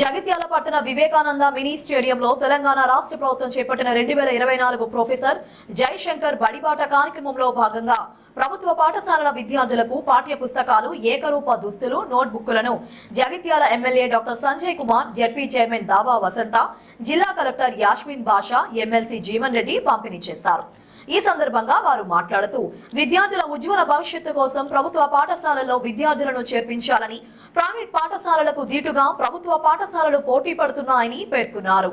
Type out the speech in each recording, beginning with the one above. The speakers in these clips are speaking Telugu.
జగిత్యాల పట్టణ వివేకానంద మినీ స్టేడియంలో తెలంగాణ రాష్ట్ర ప్రభుత్వం చేపట్టిన 2024 ప్రొఫెసర్ జయశంకర్ బడిబాట కార్యక్రమంలో భాగంగా ప్రభుత్వ పాఠశాలల విద్యార్థులకు పాఠ్య పుస్తకాలు, ఏకరూప దుస్తులు, నోట్బుక్లను Jagtial MLA doctor Sanjay Kumar, ZP chairman Dava Vasantha, జిల్లా కలెక్టర్ యాస్మిన్ బాషా, ఎమ్మెల్సీ జీవన్ రెడ్డి పంపిణీ చేశారు. ఈ సందర్భంగా వారు మాట్లాడుతూ విద్యార్థుల ఉజ్వల భవిష్యత్తు కోసం ప్రభుత్వ పాఠశాలల్లో విద్యార్థులను చేర్పించాలని, ప్రైవేట్ పాఠశాలలకు దీటుగా ప్రభుత్వ పాఠశాలలు పోటీ పడుతున్నాయని పేర్కొన్నారు.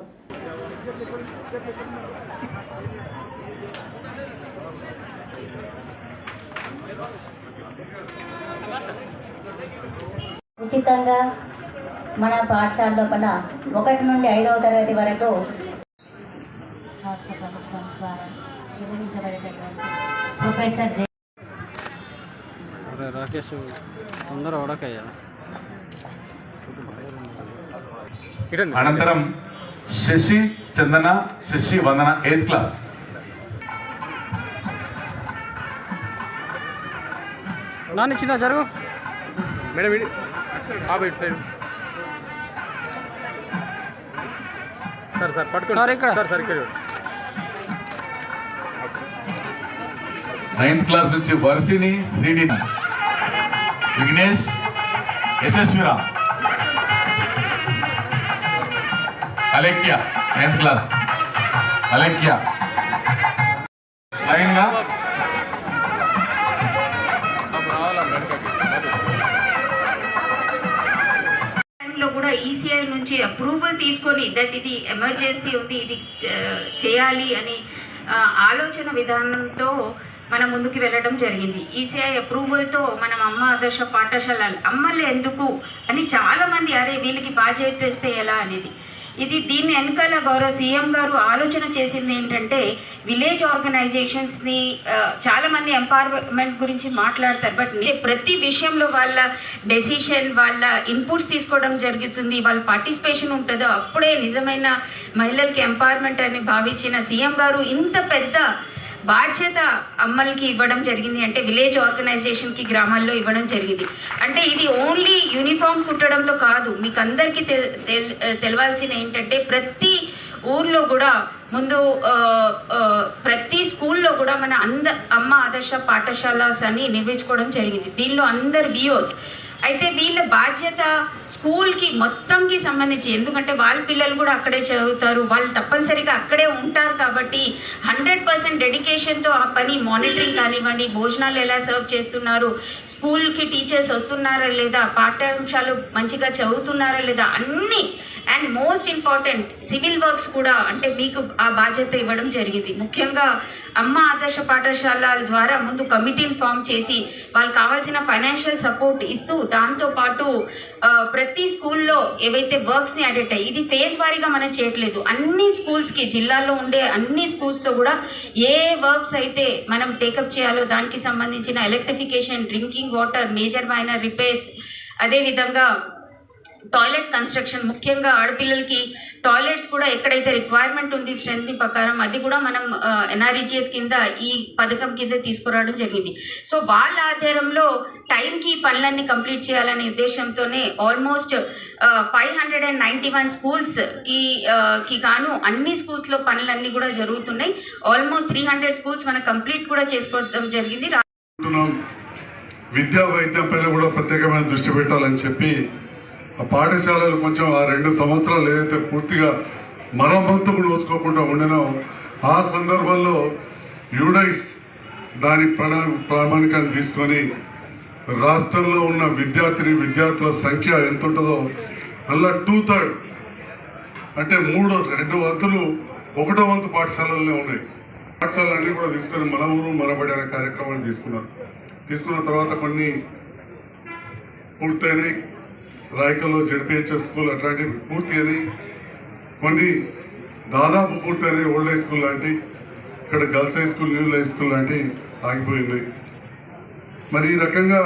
ఉచితంగా మన పాఠశాల లోపల 1 నుండి 5వ తరగతి వరకు రాష్ట్ర ప్రభుత్వం ద్వారా నిర్వహించబడేటటువంటి ప్రొఫెసర్ రాకేష్ అందరూ ఓడకయ్యా. అనంతరం శశి చందన, శశి వందన 8th క్లాస్. నాన్న చిన్న జరుగు మేడం, ఇటు సైడ్ సార్ పట్టుకో సార్, ఇక్కడ సార్ ఇక్కడ 9th క్లాస్ నుంచి వర్షిని, శ్రీని, విఘ్నేష్, యశస్విరా, Alekhya 9th class, Alekhya line గా కూడా ఈసీఐ నుంచి అప్రూవల్ తీసుకొని దట్ ఇది ఎమర్జెన్సీ ఉంది, ఇది చేయాలి అని ఆలోచన విధానంతో మనం ముందుకు వెళ్ళడం జరిగింది. ఈసీఐ అప్రూవల్తో మనం అమ్మ ఆదర్శ పాఠశాల అమ్మలు ఎందుకు అని చాలామంది అరే వీళ్ళకి బాధ్యత ఇస్తే ఎలా అనేది దీన్ని వెనకాల గౌరవ సీఎం గారు ఆలోచన చేసింది ఏంటంటే విలేజ్ ఆర్గనైజేషన్స్ని చాలామంది ఎంపవర్మెంట్ గురించి మాట్లాడతారు, బట్ ప్రతి విషయంలో వాళ్ళ డెసిషన్, వాళ్ళ ఇన్పుట్స్ తీసుకోవడం జరుగుతుంది, వాళ్ళ పార్టిసిపేషన్ ఉంటుందో అప్పుడే నిజమైన మహిళలకి ఎంపవర్మెంట్ అని భావించిన సీఎం గారు ఇంత పెద్ద బాధ్యత అమ్మలకి ఇవ్వడం జరిగింది. అంటే విలేజ్ ఆర్గనైజేషన్కి గ్రామాల్లో ఇవ్వడం జరిగింది. అంటే ఇది ఓన్లీ యూనిఫామ్ కుట్టడంతో కాదు, మీకు అందరికీ తెలవాల్సిన ఏంటంటే ప్రతి ఊర్లో కూడా ముందు ప్రతి స్కూల్లో కూడా మన అమ్మ ఆదర్శ పాఠశాలస్ అని నిర్మించుకోవడం జరిగింది. దీనిలో అందరు విఓస్ అయితే వీళ్ళ బాధ్యత స్కూల్కి మొత్తంకి సంబంధించి, ఎందుకంటే వాళ్ళ పిల్లలు కూడా అక్కడే చదువుతారు, వాళ్ళు తప్పనిసరిగా అక్కడే ఉంటారు కాబట్టి 100% డెడికేషన్తో ఆ పని మానిటరింగ్ కానివ్వండి, భోజనాలు ఎలా సర్వ్ చేస్తున్నారు, స్కూల్కి టీచర్స్ వస్తున్నారా లేదా, పాఠ్యాంశాలు మంచిగా చదువుతున్నారా లేదా అన్నీ, and most important civil works కూడా అంటే మీకు ఆ బాధ్యత ఇవ్వడం జరిగింది. ముఖ్యంగా అమ్మ ఆదర్శ పాఠశాలల ద్వారా ముందు కమిటీలు ఫామ్ చేసి వాళ్ళకి కావాల్సిన ఫైనాన్షియల్ సపోర్ట్ ఇస్తూ దాంతోపాటు ప్రతి స్కూల్లో ఏవైతే వర్క్స్ని అడెక్ట్ అయ్యి ఇది ఫేస్ వారీగా మనం చేయట్లేదు, అన్ని స్కూల్స్కి జిల్లాలో ఉండే అన్ని స్కూల్స్లో కూడా ఏ వర్క్స్ అయితే మనం టేకప్ చేయాలో దానికి సంబంధించిన electrification, drinking water, major minor repairs, అదేవిధంగా టాయిలెట్ కన్స్ట్రక్షన్, ముఖ్యంగా ఆడపిల్లలకి టాయిలెట్స్ కూడా ఎక్కడైతే రిక్వైర్మెంట్ ఉంది స్ట్రెంత్ ప్రకారం అది కూడా మనం ఎన్ఆర్ఈజిఎస్ కింద ఈ పథకం కింద తీసుకురావడం జరిగింది. సో వాళ్ళ ఆధారంలో టైంకి పనులన్నీ కంప్లీట్ చేయాలనే ఉద్దేశంతోనే ఆల్మోస్ట్ 591 స్కూల్స్కి గాను అన్ని స్కూల్స్లో పనులన్నీ కూడా జరుగుతున్నాయి. ఆల్మోస్ట్ 300 స్కూల్స్ మనం కంప్లీట్ కూడా చేసుకోవడం జరిగింది. విద్యా వైద్యం పైన కూడా ప్రత్యేకమైన దృష్టి పెట్టాలని చెప్పి ఆ పాఠశాలలు కొంచెం ఆ 2 సంవత్సరాలు ఏదైతే పూర్తిగా మరమ్మతుకు నోచుకోకుండా ఉండేనో ఆ సందర్భంలో యూడైస్ దాని ప్రామాణికాన్ని తీసుకొని రాష్ట్రంలో ఉన్న విద్యార్థుల సంఖ్య ఎంత ఉంటుందో అలా 2/3 అంటే 2 వంతులు 1వ వంతు పాఠశాలలోనే ఉన్నాయి. పాఠశాలలన్నీ కూడా తీసుకొని మన ఊరు మనబడి అనే కార్యక్రమాన్ని తీసుకున్న తర్వాత కొన్ని పూర్తయినాయి. రాయకల్లో జడ్పీహెచ్ఎస్ స్కూల్ అట్లాంటివి పూర్తి అయినాయి, కొన్ని దాదాపు పూర్తయినాయి. ఓల్డ్ హై స్కూల్ లాంటి, ఇక్కడ girls high school, new high school లాంటి ఆగిపోయినాయి. మరి ఈ రకంగా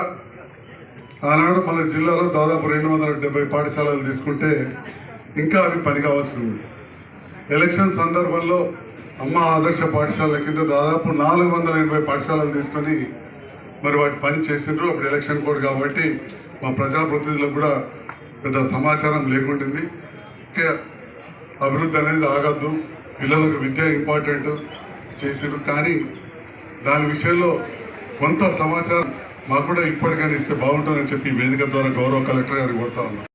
ఆనాడు మన జిల్లాలో దాదాపు 270 పాఠశాలలు తీసుకుంటే ఇంకా అవి పని కావాల్సి ఉంది. ఎలక్షన్ సందర్భంలో అమ్మ ఆదర్శ పాఠశాలల కింద దాదాపు 480 పాఠశాలలు తీసుకొని మరి వాటి పని చేసిండ్రు. అప్పుడు ఎలక్షన్ కోడ్ కాబట్టి మా ప్రజాప్రతినిధులకు కూడా పెద్ద సమాచారం లేకుండింది. అభివృద్ధి అనేది ఆగద్దు, పిల్లలకు విద్య ఇంపార్టెంట్ చేసారు. కానీ దాని విషయంలో కొంత సమాచారం మాకు కూడా ఇప్పటికైనా ఇస్తే బాగుంటుందని చెప్పి వేదిక ద్వారా గౌరవ కలెక్టర్ గారిని కోరుతా ఉన్నాం.